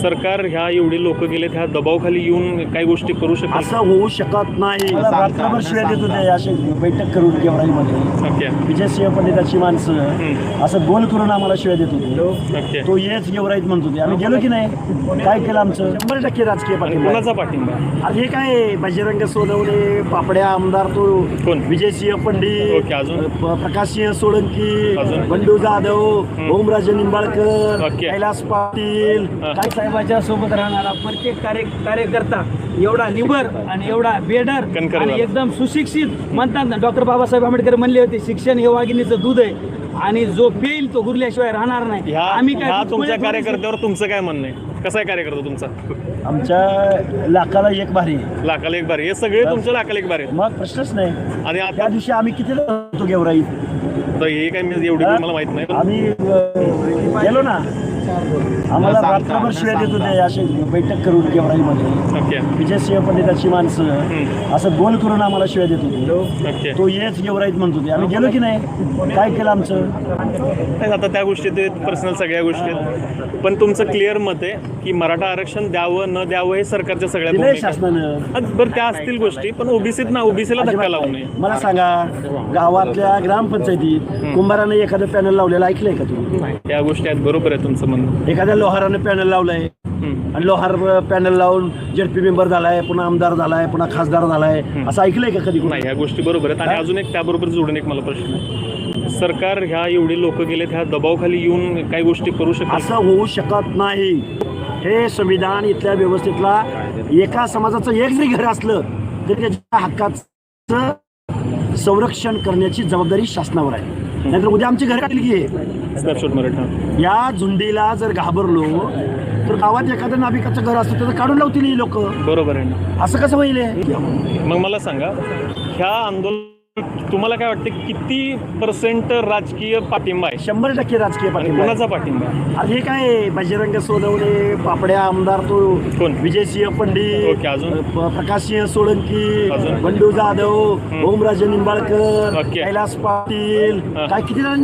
सरकार ह्या एवढे लोक गेलेत ह्या दबावाखाली येऊन काही गोष्टी करू शकतात असं होऊ शकत नाही. रात्रभर शिवाय देत होते असे बैठक करून गेवराईमध्ये. ओके विजयसिंह पंडिताची माणसं असं गोल करून आम्हाला शिवाय देत होते. ओके तो येच गेवराईत म्हणत होते. आम्ही गेलो की नाही, काय केलं आमचं 100% राजकीय पाठिंबा. कोणाचा पाठिंबा अरे हे काय बजरंग सोनवणे, पापड्या आमदार, तो कोण? विजयसिंह पंडित, ओके, अजून? प्रकाशसिंह सोळंकी, अजून? बंडू जाधव, ओमराजे निंबाळकर, ओके. कैलास पाटील. काय साहेबाच्या सोबत राहणारा प्रत्येक कार्यकर्ता एवढा निबर आणि एवढा बेडर कणखर आणि झाला. एकदम सुशिक्षित म्हणतात ना. डॉक्टर बाबासाहेब आंबेडकर म्हणले होते, शिक्षण हे वाघिणीचं दूध आहे आणि जो पेईल तो गुरल्याशिवाय राहणार नाही. ह्या तुमच्या कार्यकर्त्यावर तुमचं काय म्हणणं आहे? कसा आहे कार्यकर्ता तुमचा? आमच्या लाखाला एक भारी. लाखाला एक बार हे सगळे तुमच्या लाखाला एक बार आहेत मग प्रश्नच नाही. आणि त्या आता दिवशी आम्ही किती होतो गेवराईत. तर हे काय मी एवढी मला माहित नाही आम्ही गेलो ना, आम्हाला रात्रभर शिवाय देत होते असे बैठक करून गेवराईमध्ये. ओके विजयसिंह पंडिताची माणसं असं गोल करून आम्हाला शिवाय देत होते. ओके तो येच गेवराईत म्हणत होते. आम्ही गेलो की नाही, काय केलं आमचं. नाही, आता त्या गोष्टी ते पर्सनल सगळ्या गोष्टी आहेत. पण तुमचं क्लिअर मत आहे की मराठा आरक्षण द्यावं न द्यावं हे सरकारच्या सगळ्या दिलंय भूमिका आहेत. शासनानं. बरं त्या असतील गोष्टी, पण ओबीसीत ना ओबीसीला धक्का लावू नये. मला सांगा, गावातल्या ग्रामपंचायतीत कुंभारानं एखादं पॅनल लावलेलं ऐकलंय का तुम्ही? या गोष्टी आहेत, बरोबर आहे तुमचं म्हणणं. एखाद्या लोहारानं पॅनल लावलंय आणि लोहार पॅनल लावून जेडपी मेंबर झालाय, पुन्हा आमदार झालाय, पुन्हा खासदार झालाय, असं ऐकलंय का कधी? नाही, ह्या गोष्टी बरोबर आहेत. आणि अजून एक त्याबरोबर जोडून एक मला प्रश्न आहे. सरकार ह्या एवढे लोक गेलेत ह्या दबावाखाली येऊन काही गोष्टी करू शकतात असं होऊ शकत नाही. हे संविधान इथल्या व्यवस्थेतला एका समाजाचं एक जरी घर असलं तरी त्याच्या हक्काचं संरक्षण करण्याची जबाबदारी शासनावर आहे. नाहीतर उद्या आमची घर काढली की स्नॅपशॉट मराठा या झुंडीला जर घाबरलो तर गावात एखादं नाभिकाचं घर असतं त्याचं काढून लावतील ही लोक. बरोबर आहे ना. असं कसं होईल? मग मला सांगा, ह्या आंदोलन तुम्हाला काय वाटतं किती % राजकीय पाठिंबा आहे? 100% राजकीय पाठिंबा. कोणाचा पाठिंबा आहे? अरे हे काय बजरंग सोनवणे, पापड्या आमदार, तो कोण? विजयसिंह पंडित, ओके, अजून? प्रकाशसिंह सोळंकी, अजून? बंडू जाधव, ओमराजे निंबाळकर, ओके. कैलास पाटील. काय किती जणांना